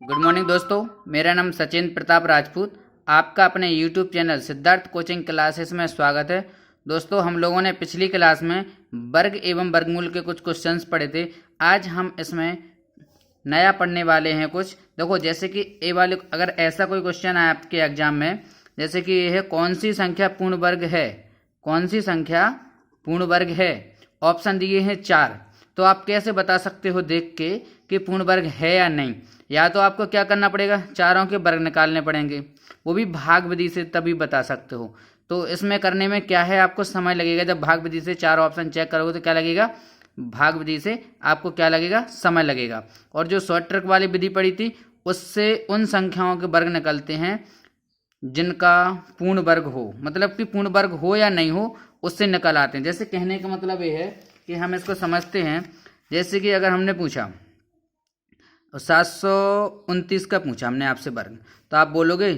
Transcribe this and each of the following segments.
Good morning दोस्तों, मेरा नाम सचिन प्रताप राजपूत। आपका अपने YouTube channel Siddharth coaching classes में स्वागत है। दोस्तों, हम लोगों ने पिछली क्लास में वर्ग एवं वर्गमूल के कुछ क्वेश्चंस पढ़े थे। आज हम इसमें नया पढ़ने वाले हैं कुछ। देखो, जैसे कि ए वाले, अगर ऐसा कोई क्वेश्चन आए आपके एग्जाम में, जैसे कि ये है, कौन सी संख्या पूर्ण वर्ग है, कौन सी संख्या पूर्ण वर्ग है। ऑप्शन दिए हैं 4। तो आप कैसे बता सकते हो देख के कि पूर्ण वर्ग है या नहीं। या तो आपको क्या करना पड़ेगा, चारों के वर्ग निकालने पड़ेंगे, वो भी भाग विधि से, तभी बता सकते हो। तो इसमें करने में क्या है, आपको समय लगेगा। जब भाग विधि से चार ऑप्शन चेक करोगे तो क्या लगेगा, भाग विधि से आपको क्या लगेगा, समय लगेगा। और जो शॉर्ट ट्रिक वाली विधि पड़ी थी, उससे उन संख्याओं के वर्ग निकलते हैं जिनका पूर्ण वर्ग हो, मतलब कि पूर्ण वर्ग हो या नहीं हो, उससे निकल आते हैं। जैसे कहने का मतलब ये है कि हम इसको समझते हैं। जैसे कि अगर हमने पूछा 729 का पूछा हमने आपसे वर्ग, तो आप बोलोगे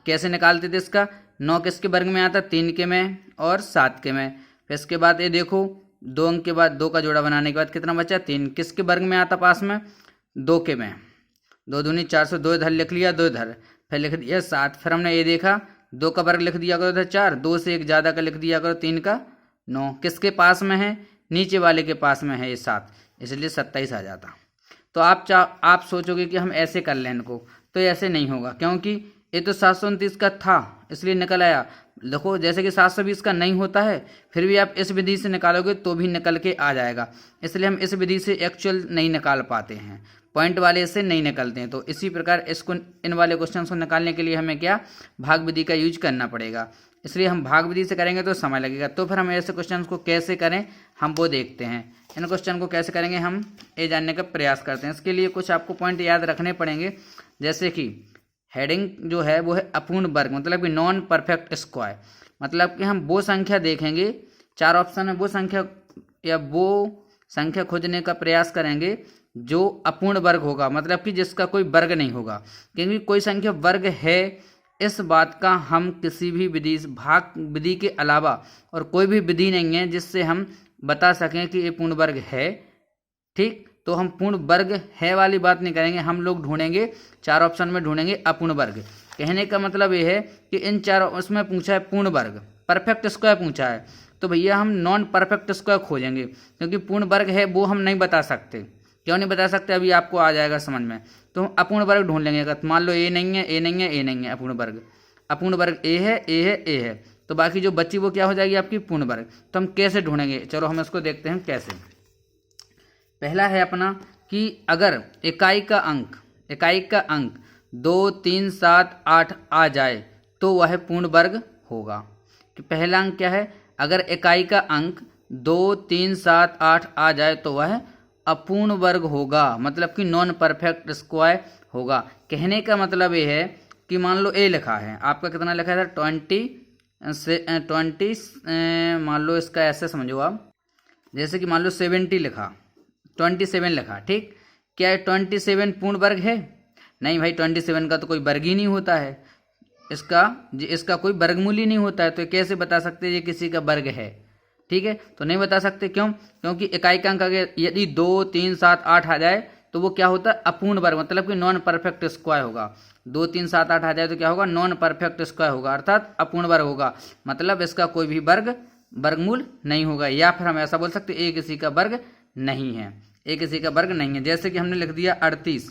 कैसे निकालते थे इसका। 9 किसके वर्ग में आता, 3 के में और 7 के में। फिर इसके बाद ये देखो, 2 अंक के बाद 2 का जोड़ा बनाने के बाद कितना बचा, 3 किसके वर्ग में आता, पास में 2 के में। 2 दूनी 4 से 2 इधर लिख लिया, 2 इधर, फिर लिख दिया 7। फिर हमने ये देखा, 2 का वर्ग लिख दिया करो इधर 4, 2 से एक ज़्यादा का लिख दिया करो, 3 का 9। किसके पास में है, नीचे वाले के पास में है ये 7, इसलिए 27 आ जाता। तो आप सोचोगे कि हम ऐसे कर लें इनको, तो ऐसे नहीं होगा, क्योंकि ये तो 729 का था इसलिए निकल आया। देखो, जैसे कि 720 का नहीं होता है, फिर भी आप इस विधि से निकालोगे तो भी निकल के आ जाएगा। इसलिए हम इस विधि से एक्चुअल नहीं निकाल पाते हैं, पॉइंट वाले से नहीं निकलते हैं। तो इसी प्रकार इसको, इन वाले क्वेश्चन को निकालने के लिए हमें क्या, भाग विधि का यूज करना पड़ेगा। इसलिए हम भाग विधि से करेंगे तो समय लगेगा। तो फिर हम ऐसे क्वेश्चन को कैसे करें, हम वो देखते हैं। इन क्वेश्चन को कैसे करेंगे, हम ये जानने का प्रयास करते हैं। इसके लिए कुछ आपको पॉइंट याद रखने पड़ेंगे। जैसे कि हेडिंग जो है वो है अपूर्ण वर्ग, मतलब कि नॉन परफेक्ट स्क्वायर। मतलब कि हम वो संख्या देखेंगे, 4 ऑप्शन में वो संख्या या वो संख्या खोजने का प्रयास करेंगे जो अपूर्ण वर्ग होगा, मतलब कि जिसका कोई वर्ग नहीं होगा। क्योंकि कोई संख्या वर्ग है, इस बात का हम किसी भी विधि, भाग विधि के अलावा और कोई भी विधि नहीं है जिससे हम बता सकें कि ये पूर्ण वर्ग है। ठीक, तो हम पूर्ण वर्ग है वाली बात नहीं करेंगे, हम लोग ढूंढेंगे, 4 ऑप्शन में ढूंढेंगे अपूर्ण वर्ग। कहने का मतलब ये है कि इन 4 उसमें पूछा है पूर्ण वर्ग, परफेक्ट स्क्वायर पूछा है, तो भैया हम नॉन परफेक्ट स्क्वायर खोजेंगे। क्योंकि पूर्ण वर्ग है वो हम नहीं बता सकते। क्यों नहीं बता सकते, अभी आपको आ जाएगा समझ में। तो हम अपूर्ण वर्ग ढूंढ लेंगे। अगर मान लो ए नहीं है, ए नहीं है, ए नहीं है, अपूर्ण वर्ग, अपूर्ण वर्ग ए है, ए है, ए है, तो बाकी जो बची वो क्या हो जाएगी, आपकी पूर्ण वर्ग। तो हम कैसे ढूंढेंगे, चलो हम इसको देखते हैं कैसे। पहला है अपना कि अगर इकाई का अंक 2, 3, 7, 8 आ जाए तो वह पूर्ण वर्ग होगा। कि पहला अंक क्या है, अगर इकाई का अंक 2, 3, 7, 8 आ जाए तो वह अपूर्ण वर्ग होगा, मतलब कि नॉन परफेक्ट स्क्वायर होगा। कहने का मतलब ये है कि मान लो ए लिखा है, आपका कितना लिखा था, 20 मान लो इसका ऐसे समझो आप, जैसे कि मान लो 70 लिखा, 27 लिखा। ठीक, क्या है 27 पूर्ण वर्ग है? नहीं भाई, 27 का तो कोई वर्ग ही नहीं होता है, इसका कोई वर्गमूल ही नहीं होता है। तो कैसे बता सकते हैं ये किसी का वर्ग है? ठीक है, तो नहीं बता सकते। क्यों? क्योंकि इकाई का अंक यदि 2, 3, 7, 8 आ जाए तो वो क्या होता है, अपूर्ण वर्ग, मतलब कि नॉन परफेक्ट स्क्वायर होगा। 2, 3, 7, 8 आ जाए तो क्या होगा, नॉन परफेक्ट स्क्वायर होगा, अर्थात अपूर्ण वर्ग होगा। मतलब इसका कोई भी वर्गमूल नहीं होगा। या फिर हम ऐसा बोल सकते हैं, ये किसी का वर्ग नहीं है, ये किसी का वर्ग नहीं है। जैसे कि हमने लिख दिया 38,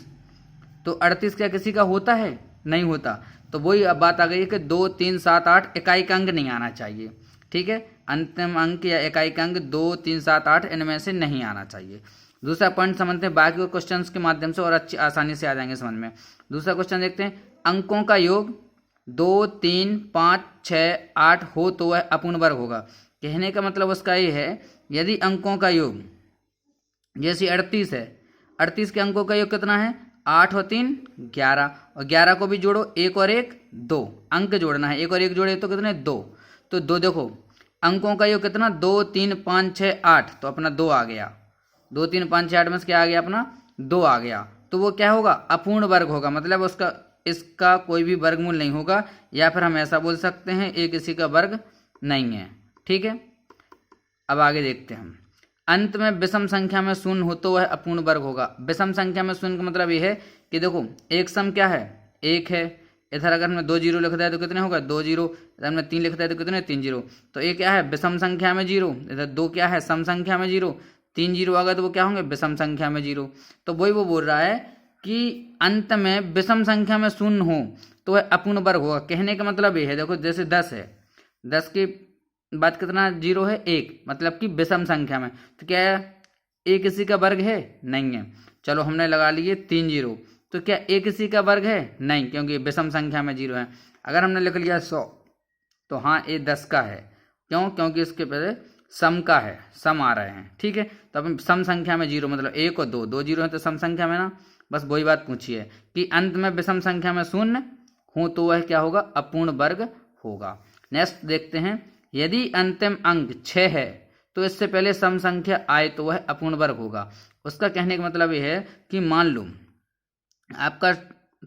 तो 38 क्या किसी का होता है? नहीं होता। तो वही अब बात आ गई है कि 2, 3, 7, 8 इकाई का अंक नहीं आना चाहिए। ठीक है, अंतिम अंक या इकाई का अंक 2, 3, 7, 8 इनमें से नहीं आना चाहिए। दूसरा पॉइंट समझते हैं बाकी क्वेश्चन के माध्यम से, और अच्छी आसानी से आ जाएंगे समझ में। दूसरा क्वेश्चन देखते हैं, अंकों का योग 2, 3, 5, 6, 8 हो तो वह अपूर्ण वर्ग होगा। कहने का मतलब उसका ये है, यदि अंकों का योग जैसे 38 है, 38 के अंकों का योग कितना है, 8 और 3 11, और 11 को भी जोड़ो, 1 और 1 2 अंक जोड़ना है, 1 और 1 जोड़े तो कितने 2, तो 2 देखो अंकों का योग कितना, 2, 3, 5, 6, 8, तो अपना 2 आ गया। 2, 3, 5, 6, 8 में से क्या आ गया, अपना 2 आ गया। तो वो क्या होगा, अपूर्ण वर्ग होगा, मतलब उसका इसका कोई भी वर्गमूल नहीं होगा। या फिर हम ऐसा बोल सकते हैं, ये किसी का वर्ग नहीं है। ठीक है, अब आगे देखते हैं हम। अंत में विषम संख्या में शून्य हो तो वह अपूर्ण वर्ग होगा। विषम संख्या में शून्य का मतलब ये है कि देखो एक सम क्या है, एक है। इधर अगर हमने 2 जीरो लिखता है तो कितने होगा, 2 जीरो। इधर हमने 3 लिखता है तो कितने, 3 जीरो। तो ये क्या है, विषम संख्या में जीरो। इधर 2 क्या है, सम संख्या में जीरो। 3 जीरो आ गए तो वो क्या होंगे, विषम संख्या में जीरो। तो वही वो बोल रहा है कि अंत में विषम संख्या में शून्य हो तो वह अपूर्ण वर्ग होगा। कहने का मतलब ये है, देखो जैसे 10 है, 10 के बाद कितना जीरो है, 1, मतलब कि विषम संख्या में। तो क्या है, एक इसी का वर्ग है, नहीं है। चलो हमने लगा लिए 3 जीरो, तो क्या एक इसी का वर्ग है, नहीं, क्योंकि विषम संख्या में जीरो है। अगर हमने लिख लिया 100, तो हाँ ये 10 का है, क्यों, क्योंकि इसके पहले सम का है, सम आ रहे हैं, ठीक है। तो अब सम संख्या में जीरो मतलब 1 और 2, 2 जीरो है तो सम संख्या में ना, बस वही बात पूछी है कि अंत में विषम संख्या में शून्य हो तो वह क्या होगा, अपूर्ण वर्ग होगा। नेक्स्ट देखते हैं, यदि अंतिम अंक 6 है तो इससे पहले सम संख्या आए तो वह अपूर्ण वर्ग होगा। उसका कहने का मतलब यह है कि मान लो आपका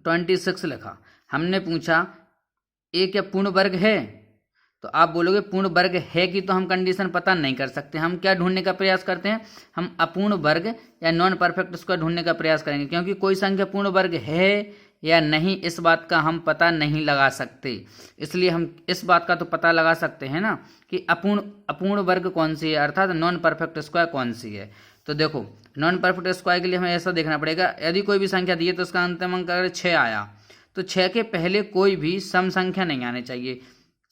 26 लिखा, हमने पूछा ए क्या पूर्ण वर्ग है, तो आप बोलोगे पूर्ण वर्ग है कि, तो हम कंडीशन पता नहीं कर सकते। हम क्या ढूंढने का प्रयास करते हैं, हम अपूर्ण वर्ग या नॉन परफेक्ट स्क्वायर ढूंढने का प्रयास करेंगे, क्योंकि कोई संख्या पूर्ण वर्ग है या नहीं इस बात का हम पता नहीं लगा सकते। इसलिए हम इस बात का तो पता लगा सकते हैं ना कि अपूर्ण वर्ग कौन सी है, अर्थात नॉन परफेक्ट स्क्वायर कौन सी है। तो देखो नॉन परफेक्ट स्क्वायर के लिए हमें ऐसा देखना पड़ेगा, यदि कोई भी संख्या दी है तो उसका अंतिम अंक अगर 6 आया तो 6 के पहले कोई भी सम संख्या नहीं आनी चाहिए।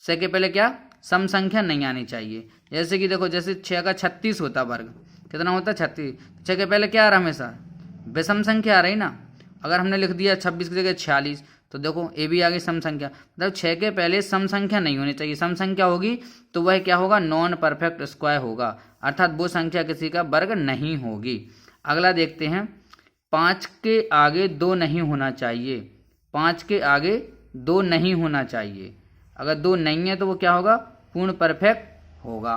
6 के पहले क्या, सम संख्या नहीं आनी चाहिए। जैसे कि देखो, जैसे 6 का 36 होता वर्ग, कितना होता है 36, 6 के पहले क्या आ रहा हमेशा, विषम संख्या आ रही ना। अगर हमने लिख दिया 26 की जगह 46, तो देखो ए भी आ गई सम संख्या, मतलब 6 के पहले सम संख्या नहीं होनी चाहिए। सम संख्या होगी तो वह क्या होगा, नॉन परफेक्ट स्क्वायर होगा, अर्थात वो संख्या किसी का वर्ग नहीं होगी। अगला देखते हैं, 5 के आगे 2 नहीं होना चाहिए। 5 के आगे 2 नहीं होना चाहिए, अगर 2 नहीं है तो वो क्या होगा, पूर्ण परफेक्ट होगा।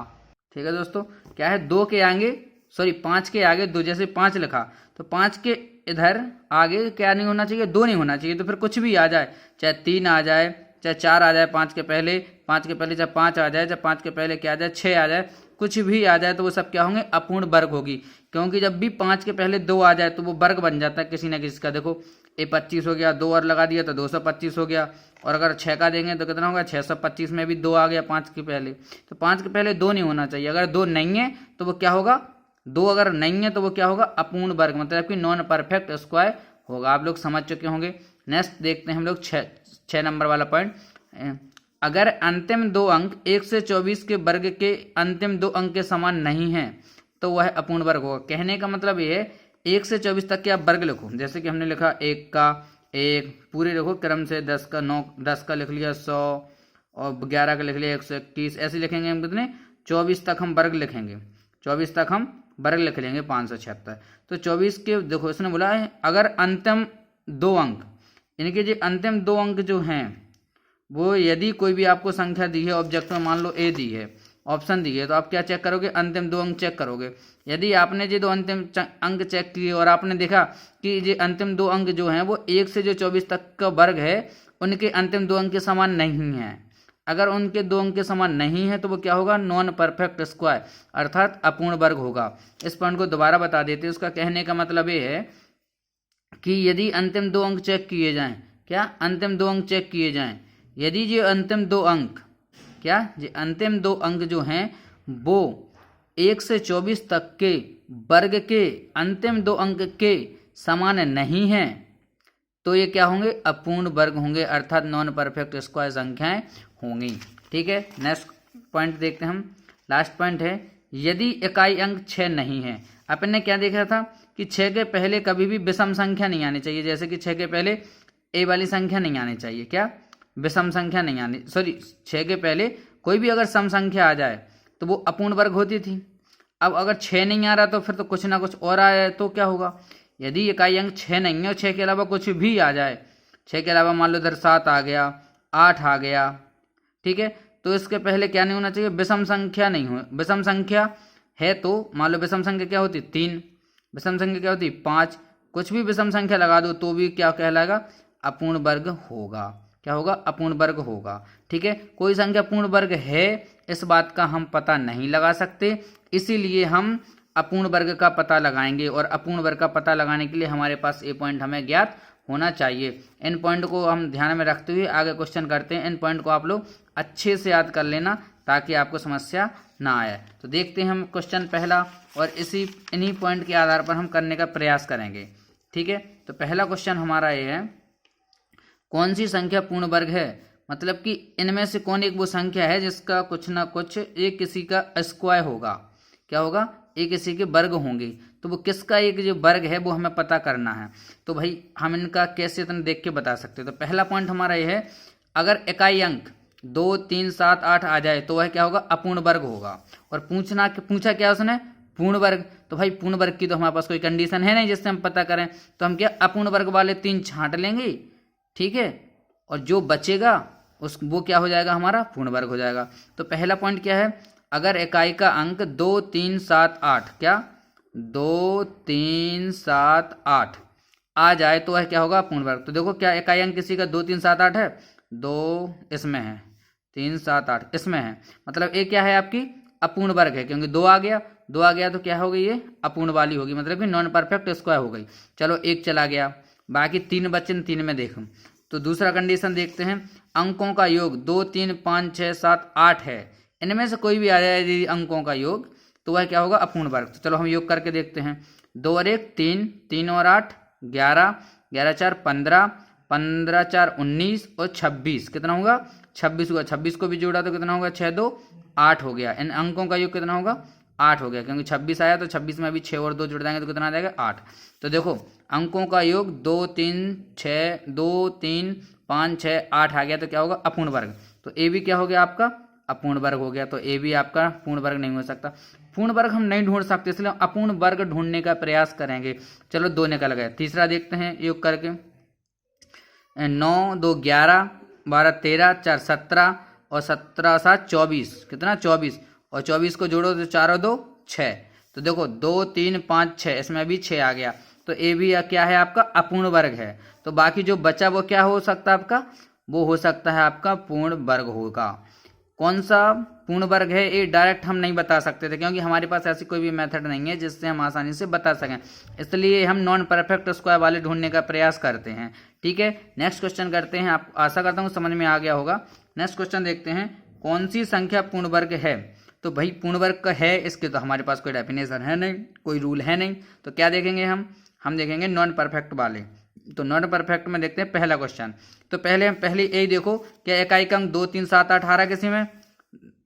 ठीक है दोस्तों, क्या है 2 के आगे, सॉरी 5 के आगे 2, जैसे 5 लिखा तो 5 के इधर आगे क्या नहीं होना चाहिए, 2 नहीं होना चाहिए। तो फिर कुछ भी आ जाए, चाहे 3 आ जाए, चाहे 4 आ जाए, 5 के पहले चाहे 5 आ जाए, चाहे 5 के पहले क्या आ जाए, 6 आ जाए, कुछ भी आ जाए तो वो सब क्या होंगे, अपूर्ण वर्ग होगी। क्योंकि जब भी 5 के पहले 2 आ जाए तो वो वर्ग बन जाता है किसी न किसी का। देखो ये 25 हो गया, 2 और लगा दिया तो 225 हो गया, और अगर 6 का देंगे तो कितना होगा, 625 में भी 2 आ गया 5 के पहले। तो 5 के पहले 2 नहीं होना चाहिए, अगर 2 नहीं है तो वो क्या होगा, 2 अगर नहीं है तो वो क्या होगा, अपूर्ण वर्ग, मतलब कि नॉन परफेक्ट स्क्वायर होगा। आप लोग समझ चुके होंगे। नेक्स्ट देखते हैं हम लोग 6 नंबर वाला पॉइंट, अगर अंतिम 2 अंक 1 से 24 के वर्ग के अंतिम 2 अंक के समान नहीं है तो वह अपूर्ण वर्ग होगा। कहने का मतलब ये है 1 से 24 तक के आप वर्ग लिखो, जैसे कि हमने लिखा 1 का 1 पूरे लिखो क्रम से, 10 का 9, 10 का लिख लिया 100, और 11 का लिख लिया 121, ऐसे लिखेंगे हम कितने, 24 तक हम वर्ग लिखेंगे, 24 तक हम वर्ग लिख लेंगे 576। तो 24 के देखो इसने बोला है अगर अंतिम 2 अंक, यानी कि जो अंतिम 2 अंक जो हैं वो यदि कोई भी आपको संख्या दी है ऑब्जेक्ट में, मान लो ए दी है, ऑप्शन दी है, तो आप क्या चेक करोगे, अंतिम 2 अंक चेक करोगे। यदि आपने जो 2 अंतिम अंक चेक किए और आपने देखा कि ये अंतिम 2 अंक जो हैं वो 1 से जो 24 तक का वर्ग है उनके अंतिम 2 अंक के समान नहीं है, अगर उनके 2 अंक के समान नहीं है तो वो क्या होगा, नॉन परफेक्ट स्क्वायर, अर्थात अपूर्ण वर्ग होगा। इस पॉइंट को दोबारा बता देते हैं। उसका कहने का मतलब ये है कि यदि अंतिम 2 अंक चेक किए जाएं, क्या अंतिम 2 अंक चेक किए जाएं, यदि ये अंतिम 2 अंक, क्या ये अंतिम 2 अंक जो हैं वो 1 से 24 तक के वर्ग के अंतिम 2 अंक के समान नहीं हैं तो ये क्या होंगे, अपूर्ण वर्ग होंगे, अर्थात नॉन परफेक्ट स्क्वायर संख्याएं होंगी। ठीक है, नेक्स्ट पॉइंट देखते हैं हम। लास्ट पॉइंट है, यदि इकाई अंक 6 नहीं है। अपन ने क्या देखा था कि 6 के पहले कभी भी विषम संख्या नहीं आनी चाहिए, जैसे कि 6 के पहले ए वाली संख्या नहीं आनी चाहिए, क्या विषम संख्या नहीं आनी, सॉरी 6 के पहले कोई भी अगर सम संख्या आ जाए तो वो अपूर्ण वर्ग होती थी। अब अगर 6 नहीं आ रहा तो फिर तो कुछ ना कुछ और आया तो क्या होगा, यदि इकाई अंक 6 नहीं है और 6 के अलावा कुछ भी आ जाए, 6 के अलावा मान लो इधर 7 आ गया, 8 आ गया, ठीक है, तो इसके पहले क्या नहीं होना चाहिए, विषम संख्या नहीं हो। विषम संख्या है तो मान लो विषम संख्या क्या होती, 3, विषम संख्या क्या होती, 5, कुछ भी विषम संख्या लगा दो तो भी क्या कहलाएगा, अपूर्ण वर्ग होगा। क्या होगा, अपूर्ण वर्ग होगा। ठीक है, कोई संख्या पूर्ण वर्ग है इस बात का हम पता नहीं लगा सकते, इसीलिए हम अपूर्ण वर्ग का पता लगाएंगे, और अपूर्ण वर्ग का पता लगाने के लिए हमारे पास ये पॉइंट हमें ज्ञात होना चाहिए। इन पॉइंट को हम ध्यान में रखते हुए आगे क्वेश्चन करते हैं। इन पॉइंट को आप लोग अच्छे से याद कर लेना ताकि आपको समस्या ना आए। तो देखते हैं हम क्वेश्चन पहला, और इन्हीं पॉइंट के आधार पर हम करने का प्रयास करेंगे। ठीक है, तो पहला क्वेश्चन हमारा ये है, कौन सी संख्या पूर्ण वर्ग है? मतलब कि इनमें से कौन एक वो संख्या है जिसका कुछ ना कुछ एक किसी का स्क्वायर होगा। क्या होगा? एक किसी के वर्ग होंगे। तो वो किसका एक जो वर्ग है वो हमें पता करना है। तो भाई हम इनका कैसे इतना देख के बता सकते हैं। तो पहला पॉइंट हमारा ये है, अगर इकाई अंक 2, 3, 7, 8 आ जाए तो वह क्या होगा? अपूर्ण वर्ग होगा। और पूछा क्या उसने? पूर्ण वर्ग। तो भाई पूर्ण वर्ग की तो हमारे पास कोई कंडीशन है नहीं जिससे हम पता करें, तो हम क्या अपूर्ण वर्ग वाले 3 छांट लेंगे। ठीक है, और जो बचेगा वो क्या हो जाएगा? हमारा पूर्ण वर्ग हो जाएगा। तो पहला पॉइंट क्या है, अगर इकाई का अंक 2, 3, 7, 8 क्या 2, 3, 7, 8 आ जाए तो वह क्या होगा? पूर्ण वर्ग। तो देखो क्या इकाई अंक किसी का 2, 3, 7, 8 है? 2 इसमें है, 3, 7, 8 इसमें है, मतलब एक क्या है? आपकी अपूर्ण वर्ग है, क्योंकि 2 आ गया तो क्या हो गई? ये अपूर्ण वाली होगी, मतलब कि नॉन परफेक्ट स्क्वायर हो गई। चलो एक चला गया, बाकी 3 बच्चे, 3 में देखो। तो दूसरा कंडीशन देखते हैं, अंकों का योग 2, 3, 5, 6, 7, 8 है, इनमें से कोई भी आ जाए यदि अंकों का योग तो वह क्या होगा? अपूर्ण वर्ग। तो चलो हम योग करके देखते हैं। 2 और 1 3, 3 और 8 11, 11 4 15, 15 4 19 और 26 कितना होगा? 26 होगा। 26 को भी जोड़ा तो कितना होगा? 6 2 8 हो गया। इन अंकों का योग कितना होगा? 8 हो गया, क्योंकि 26 आया तो 26 में अभी 6 और 2 जुड़ जाएंगे तो कितना आ जाएगा? 8। तो देखो अंकों का योग 2 3 6 2 3 5 6 8 आ गया, तो क्या होगा? अपूर्ण वर्ग। तो ए भी क्या हो गया? आपका अपूर्ण वर्ग हो गया। तो ए भी आपका पूर्ण वर्ग नहीं हो सकता। पूर्ण वर्ग हम नहीं ढूंढ सकते, इसलिए अपूर्ण वर्ग ढूंढने का प्रयास करेंगे। चलो 2 निकल गए। तीसरा देखते हैं योग करके, 9 2 11, 12 13, 4 17 और 17 7 24 कितना? 24, और 24 को जोड़ो तो 4 और 2 6। तो देखो 2 3 5 6 इसमें भी 6 आ गया। तो ए भी क्या है? आपका अपूर्ण वर्ग है। तो बाकी जो बचा वो क्या हो सकता है आपका? वो हो सकता है आपका पूर्ण वर्ग होगा। कौन सा पूर्ण वर्ग है ये डायरेक्ट हम नहीं बता सकते थे, क्योंकि हमारे पास ऐसी कोई भी मेथड नहीं है जिससे हम आसानी से बता सकें, इसलिए हम नॉन परफेक्ट स्क्वायर वाले ढूंढने का प्रयास करते हैं। ठीक है, नेक्स्ट क्वेश्चन करते हैं। आप आशा करता हूँ समझ में आ गया होगा। नेक्स्ट क्वेश्चन देखते हैं, कौन सी संख्या पूर्ण वर्ग है? तो भाई पूर्ण वर्ग का है, इसके तो हमारे पास कोई डेफिनेशन है नहीं, कोई रूल है नहीं। तो क्या देखेंगे हम देखेंगे नॉन परफेक्ट वाले। तो नॉन परफेक्ट में देखते हैं पहला क्वेश्चन। तो पहले यही देखो, क्या इकाई का अंक 2 3 7 8 आ रहा है किसी में?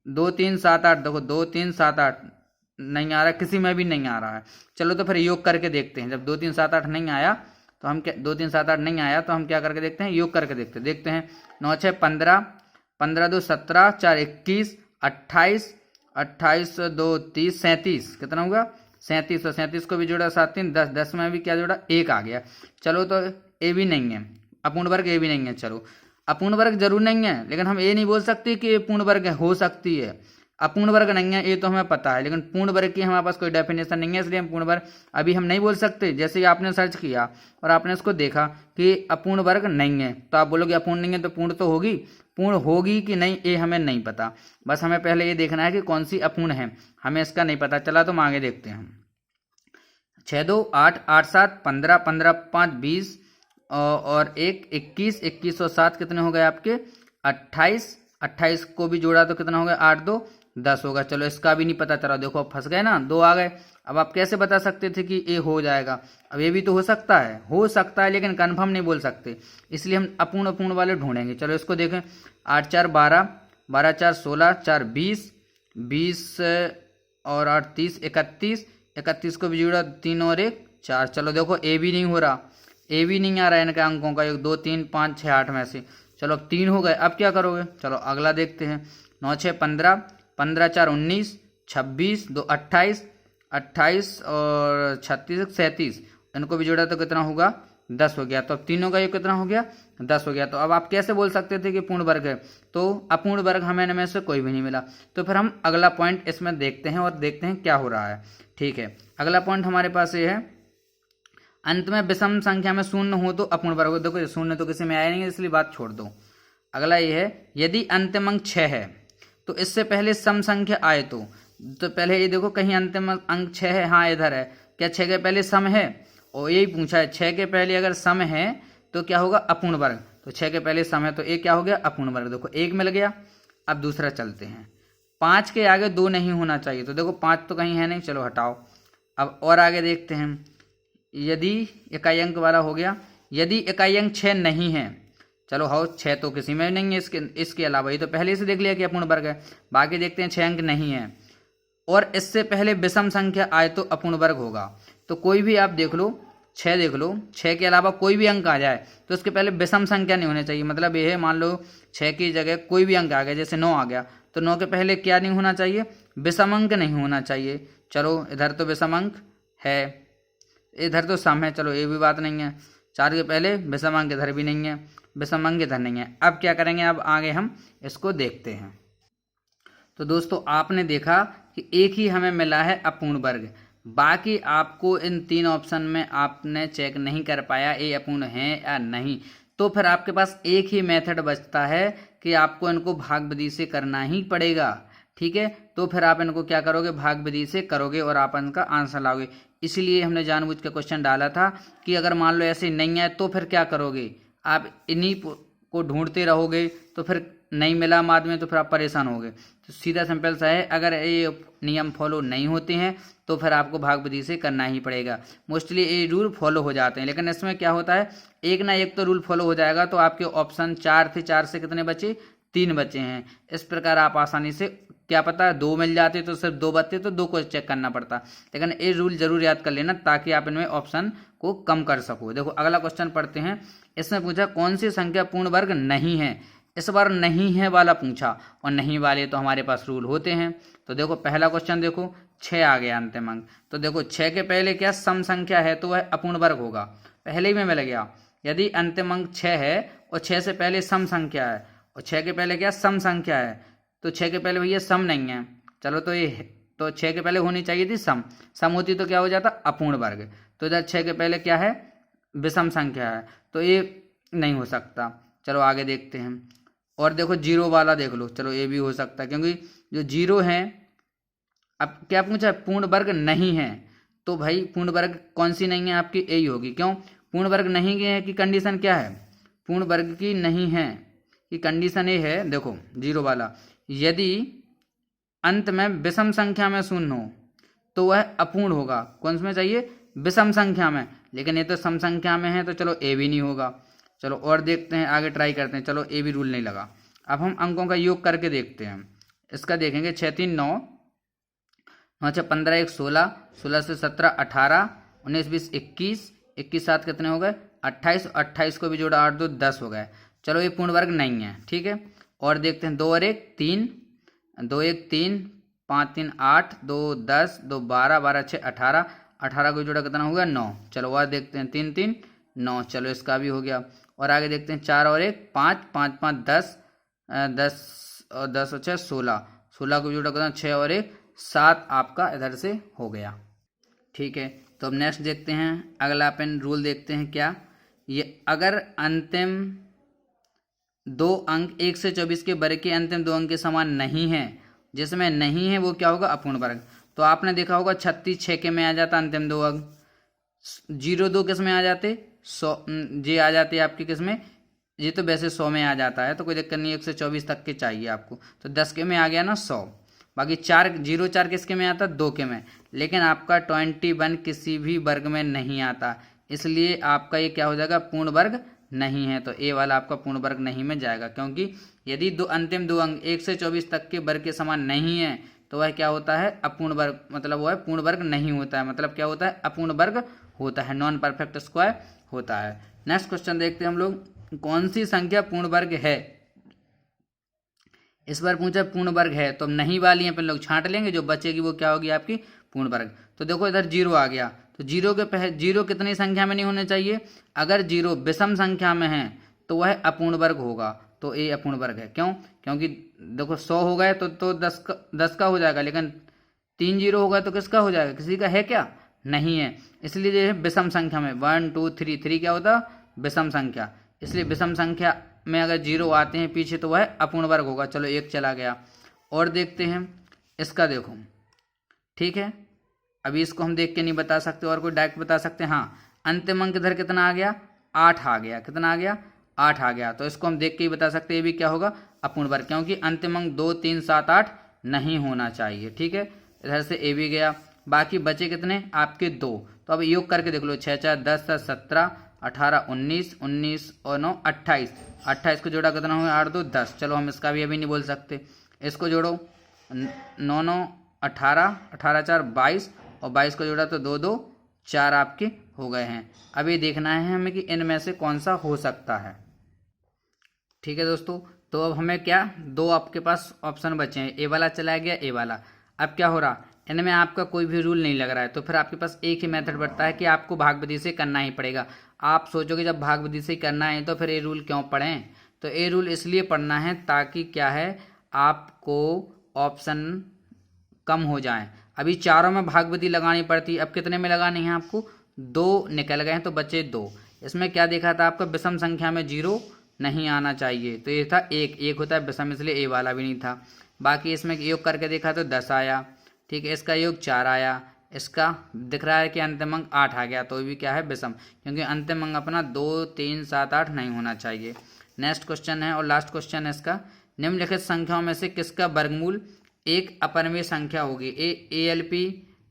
2 3 7 8 देखो 2 3 7 8 नहीं आ रहा, किसी में भी नहीं आ रहा है। चलो तो फिर योग करके देखते हैं। जब 2 3 7 8 नहीं आया तो हम क्या 2 3 7 8 नहीं आया तो हम क्या करके देखते हैं? योग करके देखते हैं। 9 6 15, 15 2 17, 4 21, 28, 28 2 30, 37 कितना होगा? 37। और 37 को भी जोड़ा 7 3 10, 10 में भी क्या जोड़ा? 1 आ गया। चलो तो ए भी नहीं है, अपूर्ण वर्ग ए भी नहीं है। चलो अपूर्ण वर्ग जरूर नहीं है, लेकिन हम ये नहीं बोल सकते कि ये पूर्ण वर्ग हो सकती है। अपूर्ण वर्ग नहीं है ये तो हमें पता है, लेकिन पूर्ण वर्ग की हमारे पास कोई डेफिनेशन नहीं है, इसलिए हम पूर्ण वर्ग अभी हम नहीं बोल सकते। जैसे ही आपने सर्च किया और आपने इसको देखा कि अपूर्ण वर्ग नहीं है, तो आप बोलोगे अपूर्ण नहीं है तो पूर्ण तो होगी। पूर्ण होगी कि नहीं ये हमें नहीं पता, बस हमें पहले ये देखना है कि कौन सी अपूर्ण है, हमें इसका नहीं पता चला तो हम आगे देखते हैं। 6 2 8, 8 7 15, 15 5 20 और 1 21, 21 और 7 कितने हो गए आपके? 28, 28 को भी जोड़ा तो कितना हो गया? 8 2 10 होगा। चलो इसका भी नहीं पता चला, देखो अब फंस गए ना, 2 आ गए। अब आप कैसे बता सकते थे कि ये हो जाएगा? अब ये भी तो हो सकता है लेकिन कन्फर्म नहीं बोल सकते, इसलिए हम अपूर्ण वाले ढूंढेंगे। चलो इसको देखें, 8 4 12, 12 4 16, 4 20, 20 और 8 30, 31, 31 को भी जोड़ा 3 और 1 4। चलो देखो ए भी नहीं हो रहा, ए भी नहीं आ रहा है इनके अंकों का योग 2 3 5 6 8 में से। चलो अब 3 हो गए, अब क्या करोगे? चलो अगला देखते हैं। 9 6 15, 15 4 19, 26 2 28, 28 और 36 37, इनको भी जोड़ा तो कितना होगा? 10 हो गया। तो अब तीनों का योग कितना हो गया? 10 हो गया। तो अब आप कैसे बोल सकते थे कि पूर्ण वर्ग है? तो अपूर्ण वर्ग हमें इनमें से कोई भी नहीं मिला। तो फिर हम अगला पॉइंट इसमें देखते हैं और देखते हैं क्या हो रहा है। ठीक है, अगला पॉइंट हमारे पास ये है, अंत में विषम संख्या में शून्य हो तो अपूर्ण वर्ग हो। देखो शून्य तो किसी में आया नहीं है, इसलिए बात छोड़ दो। अगला ये है, यदि अंतिम अंक 6 है तो इससे पहले सम संख्या आए तो तो पहले ये देखो कहीं अंतिम अंक 6 है, हाँ इधर है, क्या 6 के पहले सम है? और यही पूछा है 6 के पहले अगर सम है तो क्या होगा? अपूर्ण वर्ग। तो 6 के पहले सम है तो ये क्या हो गया? अपूर्ण वर्ग। देखो 1 मिल गया। अब दूसरा चलते हैं, 5 के आगे 2 नहीं होना चाहिए, तो देखो 5 तो कहीं है नहीं, चलो हटाओ। अब और आगे देखते हैं, यदि इकाई अंक वाला हो गया, यदि इकाई अंक 6 नहीं है, चलो हाउ 6 तो किसी में नहीं है, इसके अलावा ये तो पहले से देख लिया कि अपूर्ण वर्ग है। बाकी देखते हैं 6 अंक नहीं है और इससे पहले विषम संख्या आए तो अपूर्ण वर्ग होगा। तो कोई भी आप देख लो, 6 देख लो, 6 के अलावा कोई भी अंक आ जाए तो उसके पहले विषम संख्या नहीं होनी चाहिए। मतलब ये है, मान लो 6 की जगह कोई भी अंक आ गया, जैसे 9 आ गया, तो 9 के पहले क्या नहीं होना चाहिए? विषम अंक नहीं होना चाहिए। चलो इधर तो विषम अंक है, इधर तो सम है, चलो ये भी बात नहीं है। 4 के पहले विषम अंक इधर भी नहीं है, विषम अंक इधर नहीं है। अब क्या करेंगे? अब आगे हम इसको देखते हैं। तो दोस्तों आपने देखा कि एक ही हमें मिला है अपूर्ण वर्ग, बाकी आपको इन 3 ऑप्शन में आपने चेक नहीं कर पाया ये अपूर्ण है या नहीं, तो फिर आपके पास एक ही मेथड बचता है कि आपको इनको भाग विधि से करना ही पड़ेगा। ठीक है, तो फिर आप इनको क्या करोगे? भाग विधि से करोगे और आप इनका आंसर लाओगे। इसलिए हमने जानबूझ के क्वेश्चन डाला था कि अगर मान लो ऐसे नहीं है तो फिर क्या करोगे? आप इन्हीं को ढूंढते रहोगे, तो फिर नहीं मिला बाद में तो फिर आप परेशान होगे। तो सीधा सिंपल सा है, अगर ये नियम फॉलो नहीं होते हैं तो फिर आपको भाग विधि से करना ही पड़ेगा। मोस्टली ये रूल फॉलो हो जाते हैं, लेकिन इसमें क्या होता है, एक ना एक तो रूल फॉलो हो जाएगा। तो आपके ऑप्शन 4 थे, 4 से कितने बचे? 3 बचे हैं। इस प्रकार आप आसानी से, क्या पता 2 मिल जाते तो सिर्फ 2 बचते तो 2 को चेक करना पड़ता, लेकिन ये रूल जरूर याद कर लेना ताकि आप इनमें ऑप्शन को कम कर सको। देखो अगला क्वेश्चन पढ़ते हैं। इसमें पूछा कौन सी संख्या पूर्ण वर्ग नहीं है। इस बार नहीं है वाला पूछा, और नहीं वाले तो हमारे पास रूल होते हैं। तो देखो पहला क्वेश्चन देखो, 6 आ गया अंतिम अंक, तो देखो 6 के पहले क्या सम संख्या है तो वह अपूर्ण वर्ग होगा, पहले ही में मिल गया। यदि अंतिम अंक 6 है और 6 से पहले सम संख्या है, और 6 के पहले क्या सम संख्या है, तो 6 के पहले भैया सम नहीं है, चलो तो ये तो 6 के पहले होनी चाहिए थी सम, सम होती तो क्या हो जाता? अपूर्ण वर्ग। तो इधर 6 के पहले क्या है? विषम संख्या है, तो ये नहीं हो सकता। चलो आगे देखते हैं। और देखो 0 वाला देख लो, चलो ये भी हो सकता है, क्योंकि जो 0 है, अब क्या पूछा है? पूर्ण वर्ग नहीं है, तो भाई पूर्ण वर्ग कौन सी नहीं है आपकी? यही होगी। क्यों पूर्ण वर्ग नहीं है कि कंडीशन क्या है? पूर्ण वर्ग की नहीं है कि कंडीशन ये है, देखो 0 वाला, यदि अंत में विषम संख्या में शून्य हो तो वह अपूर्ण होगा। कौन में चाहिए? विषम संख्या में, लेकिन ये तो सम संख्या में है, तो चलो ए भी नहीं होगा। चलो और देखते हैं, आगे ट्राई करते हैं। चलो ए भी रूल नहीं लगा। अब हम अंकों का योग करके देखते हैं। इसका देखेंगे 6 3 9, 9 6 15 1 16, 16 से 17 18, 19 20 21, 21 7 कितने हो गए? 28, 28 को भी जोड़ा 8 2 10 हो गए। चलो ये पूर्ण वर्ग नहीं है, ठीक है। और देखते हैं 2 और 1 3, 2 1 3, 5 3 8, 2 10, 2 12, 12 6 18, 18 को जोड़ा कितना हो गया? 9। चलो वह देखते हैं 3 3 9, चलो इसका भी हो गया। और आगे देखते हैं 4 और 1 5, 5 5 10, 10 और 10 और 6 16, 16 को जोड़ा कितना? 6 और 1 7 आपका इधर से हो गया, ठीक है। तो अब नेक्स्ट देखते हैं, अगला अपन रूल देखते हैं क्या। ये अगर अंतिम 2 अंक 1 से 24 के वर्ग के अंतिम 2 अंक के समान नहीं है, जिसमें नहीं है वो क्या होगा? अपूर्ण वर्ग। तो आपने देखा होगा 36 6 के में आ जाता अंतिम 2 अंक, 0 2 किस में आ जाते? 100 ये आ जाते आपके किस में? ये तो वैसे 100 में आ जाता है, तो कोई दिक्कत नहीं, 1 से 24 तक के चाहिए आपको, तो 10 के में आ गया ना 100। बाकी 4 0 4 किसके में आता? 2 के में, लेकिन आपका 21 किसी भी वर्ग में नहीं आता, इसलिए आपका ये क्या हो जाएगा? पूर्ण वर्ग नहीं है। तो ए वाला आपका पूर्ण वर्ग नहीं में जाएगा, क्योंकि यदि अंतिम 2 अंक 1 से 24 तक के वर्ग के समान नहीं है तो वह क्या होता है? अपूर्ण वर्ग, मतलब वह पूर्ण वर्ग नहीं होता है। मतलब क्या होता है? अपूर्ण वर्ग होता है, नॉन परफेक्ट स्क्वायर होता है। नेक्स्ट क्वेश्चन देखते हैं हम लोग, कौन सी संख्या पूर्ण वर्ग है। इस बार पूछा पूर्ण वर्ग है, तो नहीं वाली अपन लोग छांट लेंगे, जो बचेगी वो क्या होगी? आपकी पूर्ण वर्ग। तो देखो इधर 0 आ गया, तो 0 कितनी संख्या में नहीं होने चाहिए? अगर 0 विषम संख्या में है तो वह अपूर्ण वर्ग होगा, तो ये अपूर्ण वर्ग है। क्यों? क्योंकि देखो 100 हो गए तो 10 का हो जाएगा, लेकिन 3 0 होगा तो किसका हो जाएगा? किसी का है क्या? नहीं है, इसलिए जो है विषम संख्या में 1 2 3 3 क्या होता? विषम संख्या, इसलिए विषम संख्या में अगर 0 आते हैं पीछे तो वह अपूर्ण वर्ग होगा। चलो 1 चला गया। और देखते हैं इसका, देखो ठीक है, अभी इसको हम देख के नहीं बता सकते और कोई डायरेक्ट बता सकते हैं। हाँ, अंतिम अंक इधर कितना आ गया, 8 आ गया। कितना आ गया, 8 आ गया। तो इसको हम देख के ही बता सकते हैं ये भी क्या होगा, अपूर्ण वर्ग, क्योंकि अंतिम अंक 2, 3, 7, 8 नहीं होना चाहिए। ठीक है, इधर से ए भी गया। बाकी बचे कितने आपके 2, तो अब योग करके देख लो, 6 4 10 10 17 18 19 19 और 9 28। 28 को जोड़ा कितना हुआ, 8 2 10। चलो हम इसका भी अभी नहीं बोल सकते, इसको जोड़ो, 9 9 18 18 4 22 और 22 को जोड़ा तो 2 2 4 आपके हो गए हैं। अभी देखना है हमें कि इनमें से कौन सा हो सकता है। ठीक है दोस्तों, तो अब हमें क्या, 2 आपके पास ऑप्शन बचे हैं, ए वाला चला गया, ए वाला। अब क्या हो रहा, इनमें आपका कोई भी रूल नहीं लग रहा है, तो फिर आपके पास एक ही मेथड बढ़ता है कि आपको भाग विधि से करना ही पड़ेगा। आप सोचोगे जब भाग विधि से करना है तो फिर ये रूल क्यों पढ़ें, तो ये रूल इसलिए पढ़ना है ताकि क्या है, आपको ऑप्शन कम हो जाए। अभी चारों में भाग विधि लगानी पड़ती, अब कितने में लगानी है आपको, 2 निकल गए हैं तो बचे 2। इसमें क्या देखा था आपका, विषम संख्या में 0 नहीं आना चाहिए, तो ये था 1 होता है विषम, इसलिए ए वाला भी नहीं था। बाकी इसमें योग करके देखा तो 10 आया। ठीक है, इसका योग 4 आया, इसका दिख रहा है कि अंतिम अंक 8 आ गया, तो ये भी क्या है, विषम, क्योंकि अंतिम अंक अपना 2 3 7 8 नहीं होना चाहिए। नेक्स्ट क्वेश्चन है और लास्ट क्वेश्चन है इसका, निम्नलिखित संख्याओं में से किसका वर्गमूल एक अपरिमेय संख्या होगी। ALP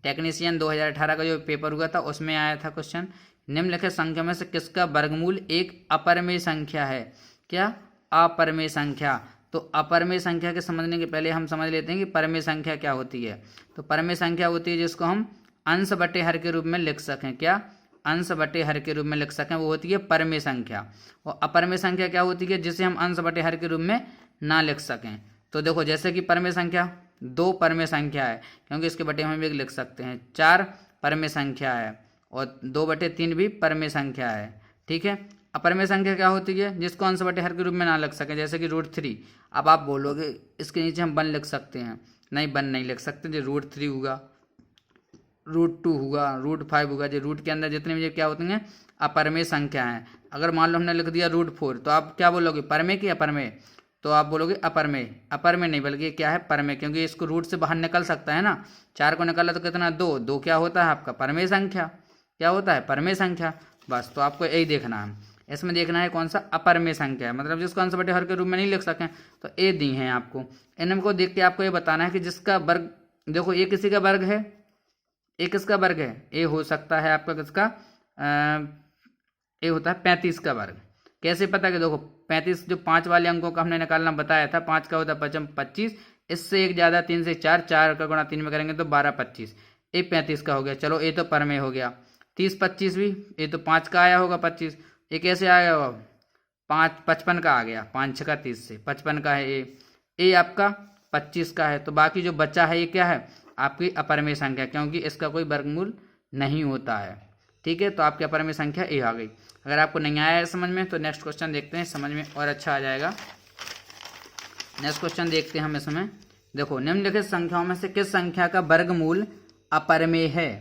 टेक्नीशियन 2018 का जो पेपर हुआ था उसमें आया था क्वेश्चन, निम्नलिखित संख्या में से किसका वर्गमूल एक अपरिमेय संख्या है। क्या, अपरिमेय संख्या। तो अपरिमेय संख्या के समझने के पहले हम समझ लेते हैं कि परिमेय संख्या क्या होती है। तो परिमेय संख्या होती है जिसको हम अंश बटे हर के रूप में लिख सकें। क्या, अंश बटे हर के रूप में लिख सकें, वो होती है परिमेय संख्या। और अपरिमेय संख्या क्या होती है, जिसे हम अंश बटे हर के रूप में ना लिख सकें। तो देखो, जैसे कि परिमेय संख्या 2 परिमेय संख्या है, क्योंकि इसके बटे हम एक लिख सकते हैं। 4 परिमेय संख्या है और 2/3 भी परिमेय संख्या है। ठीक है, अपरिमेय संख्या क्या होती है, जिसको अंश बटे हर के रूप में ना लिख सकें, जैसे कि √3। अब आप बोलोगे इसके नीचे हम 1 लिख सकते हैं, नहीं 1 नहीं लिख सकते, जो √3 होगा, √2 होगा, √5 होगा, जो रूट के अंदर जितने भी क्या होती हैं अपरिमेय संख्या हैं। अगर मान लो हमने लिख दिया √4, तो आप क्या बोलोगे, परिमेय की अपरिमेय, तो आप बोलोगे अपरिमेय। अपरिमेय नहीं बल्कि क्या है, परिमेय, क्योंकि इसको रूट से बाहर निकल सकता है ना। 4 को निकाला तो कितना, 2 2 क्या होता है आपका, परिमेय संख्या। क्या होता है, परिमेय संख्या। बस, तो आपको यही देखना है, इसमें देखना है कौन सा अपरिमेय संख्या है, मतलब जिसको अंश बटे हर के रूप में नहीं लिख सकें। तो ए दी है आपको, इनको देख के आपको ये बताना है कि जिसका वर्ग, देखो ये किसी का वर्ग है, ए किसका वर्ग है, ए हो सकता है आपका किसका, ए होता है 35 का वर्ग। कैसे पता, कि देखो 35 जो 5 वाले अंकों का हमने निकालना बताया था, 5 का होता है 5 25, इससे एक ज़्यादा 3 से 4, 4 का गुणा 3 में करेंगे तो 12 25, ए 35 का हो गया। चलो ए तो परिमेय हो गया। 30 25 भी, ये तो 5 का आया होगा 25, ये कैसे आया होगा, 5 55 का आ गया, 5 6 का 30 से 55 का है ए आपका 25 का है। तो बाकी जो बचा है ये क्या है, आपकी अपरिमेय संख्या, क्योंकि इसका कोई वर्गमूल नहीं होता है। ठीक है, तो आपकी अपरिमेय संख्या ए आ गई। अगर आपको नहीं आया है समझ में तो नेक्स्ट क्वेश्चन देखते हैं, समझ में और अच्छा आ जाएगा। नेक्स्ट क्वेश्चन देखते हैं हम इसमें। देखो, निम्नलिखित संख्याओं में से किस संख्या का वर्गमूल अपरिमेय है।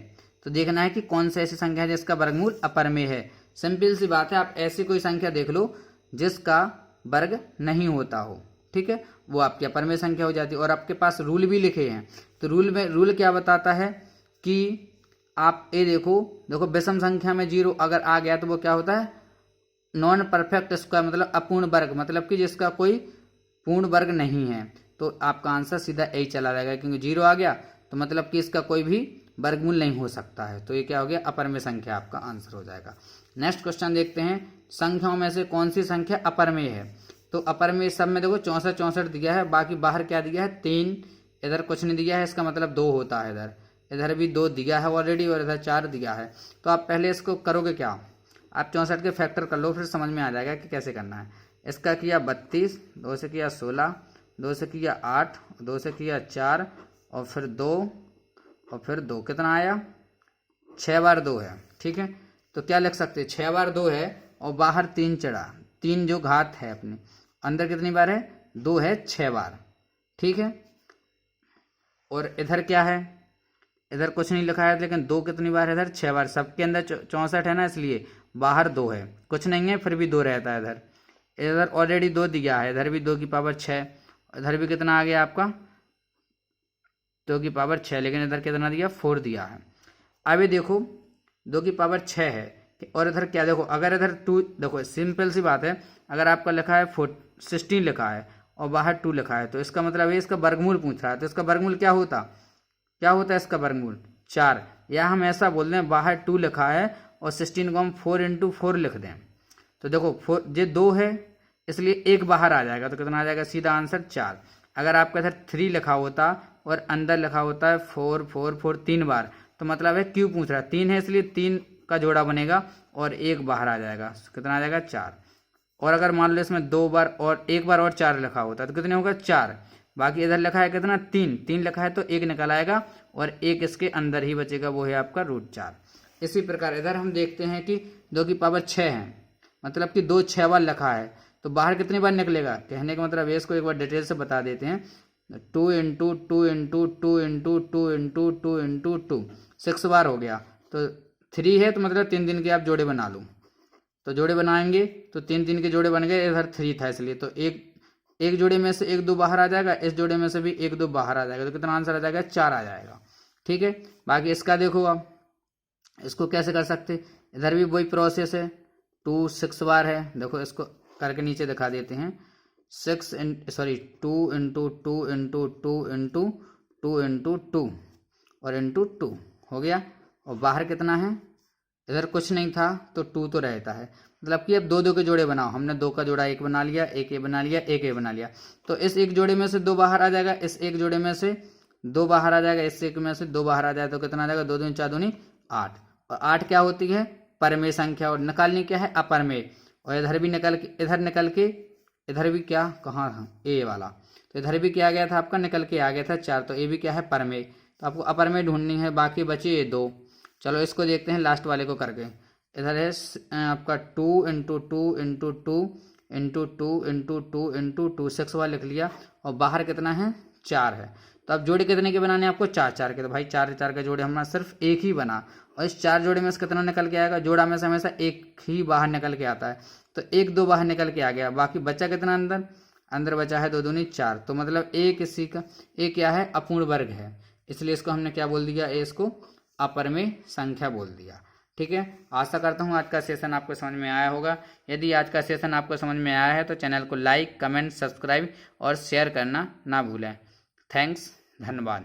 तो देखना है कि कौन सी ऐसी संख्या है जिसका वर्गमूल अपरिमेय है। सिंपल सी बात है, आप ऐसी कोई संख्या देख लो जिसका वर्ग नहीं होता हो, ठीक है, वो आपकी अपरिमेय संख्या हो जाती है। और आपके पास रूल भी लिखे हैं, तो रूल क्या बताता है कि आप ये देखो विषम संख्या में 0 अगर आ गया तो वो क्या होता है, नॉन परफेक्ट स्क्वायर, मतलब अपूर्ण वर्ग, मतलब कि जिसका कोई पूर्ण वर्ग नहीं है। तो आपका आंसर सीधा यही चला जाएगा, क्योंकि 0 आ गया तो मतलब कि इसका कोई भी वर्गमूल नहीं हो सकता है। तो ये क्या हो गया, अपरिमेय संख्या आपका आंसर हो जाएगा। नेक्स्ट क्वेश्चन देखते हैं, संख्याओं में से कौन सी संख्या अपरिमेय है। तो अपरिमेय सब में देखो 64 64 दिया है, बाकी बाहर क्या दिया है 3, इधर कुछ नहीं दिया है, इसका मतलब 2 होता है। इधर भी 2 दिया है ऑलरेडी और इधर 4 दिया है। तो आप पहले इसको करोगे क्या, आप 64 के फैक्टर कर लो, फिर समझ में आ जाएगा कि कैसे करना है। इसका किया 32, 2 से किया 16, 2 से किया 8, 2 से किया 4 और फिर 2 और फिर 2, कितना आया 6 बार 2 है। ठीक है, तो क्या लिख सकते हैं, 6 बार 2 है और बाहर 3 चढ़ा, 3 जो घात है अपनी, अंदर कितनी बार है 2 है, 6 बार। ठीक है, और इधर क्या है, इधर कुछ नहीं लिखा है, लेकिन 2 कितनी बार है, इधर 6 बार। सबके अंदर 64 है ना, इसलिए बाहर 2 है, कुछ नहीं है फिर भी 2 रहता है। इधर ऑलरेडी 2 दिया है, इधर भी 2 की पावर 6, इधर भी कितना आ गया आपका 2 की पावर 6, लेकिन इधर कितना दिया 4 दिया है। अब ये देखो 2 की पावर 6 है और इधर क्या देखो, अगर इधर 2, देखो सिंपल सी बात है, अगर आपका लिखा है 16 लिखा है और बाहर 2 लिखा है तो इसका मतलब ये इसका वर्गमूल पूछ रहा है, तो इसका वर्गमूल क्या होता है इसका वर्गमूल 4, या हम ऐसा बोल दें बाहर 2 लिखा है और 16 को हम 4 × 4 लिख दें। तो देखो 4 ये 2 है इसलिए 1 बाहर आ जाएगा, तो कितना आ जाएगा सीधा आंसर 4। अगर आपका इधर 3 लिखा होता और अंदर लिखा होता है 4 4 4 3 बार, तो मतलब है क्यों पूछ रहा है, 3 है इसलिए 3 का जोड़ा बनेगा और 1 बाहर आ जाएगा, कितना आ जाएगा 4। और अगर मान लो इसमें 2 बार और 1 बार और 4 लिखा होता है तो कितने होगा 4। बाकी इधर लिखा है कितना 3 लिखा है तो 1 निकल आएगा और 1 इसके अंदर ही बचेगा, वो है आपका √4। इसी प्रकार इधर हम देखते हैं कि 2 की पावर 6 है, मतलब कि 2 6 बार लिखा है, तो बाहर कितनी बार निकलेगा, कहने का मतलब इसको एक बार डिटेल से बता देते हैं। 2 × 2 × 2 × 2 × 2 × 2 × 2 6 बार हो गया, तो 3 है तो मतलब 3 दिन के आप जोड़े बना लो, तो जोड़े बनाएंगे तो 3 के जोड़े बन गए, इधर 3 था इसलिए, तो एक जोड़े में से 1 2 बाहर आ जाएगा, इस जोड़े में से भी 1 2 बाहर आ जाएगा, तो कितना आंसर आ जाएगा 4 आ जाएगा। ठीक है, बाकी इसका देखो आप इसको कैसे कर सकते, इधर भी वही प्रोसेस है, 2 6 बार है, देखो इसको करके नीचे दिखा देते हैं, 2 × 2 × 2 × 2 × 2 × 2 और × 2 हो गया, और बाहर कितना है, इधर कुछ नहीं था तो 2 तो रहता है, मतलब कि अब 2 2 के जोड़े बनाओ, हमने 2 का जोड़ा 1 बना लिया, 1 ये बना लिया, 1 ये बना लिया, तो इस एक जोड़े में से 2 बाहर आ जाएगा, इस एक जोड़े में से 2 बाहर आ जाएगा, इस एक में से 2 बाहर आ जाए तो कितना आ जाएगा 2 दूनी 4 दूनी 8, और 8 क्या होती है परमेय संख्या, और निकालनी क्या है अपरमेय, और इधर भी निकल के इधर भी क्या कहाँ ए वाला, तो इधर भी क्या आ गया था आपका निकल के आ गया था 4, तो ये भी क्या है परमेय, तो आपको अपरमेय ढूंढनी है, बाकी बचे ये 2। चलो इसको देखते हैं लास्ट वाले को करके, इधर है आपका 2 × 2 × 2 × 2 × 2 × 2 6 बार लिख लिया, और बाहर कितना है 4 है, तो अब जोड़े कितने के बनाने आपको 4 4 के, तो भाई 4 4 के जोड़े हमारा सिर्फ एक ही बना, और इस 4 जोड़े में से कितना निकल के आएगा, जोड़ा में से हमेशा एक ही बाहर निकल के आता है, तो 1 2 बाहर निकल के आ गया, बाकी बचा कितना अंदर बचा है 2 दूनी 4, तो मतलब एक इसी का एक क्या है अपूर्ण वर्ग है, इसलिए इसको हमने क्या बोल दिया, इसको अपरमेय संख्या बोल दिया। ठीक है, आशा करता हूँ आज का सेशन आपको समझ में आया होगा। यदि आज का सेशन आपको समझ में आया है तो चैनल को लाइक कमेंट सब्सक्राइब और शेयर करना ना भूलें। थैंक्स, धन्यवाद।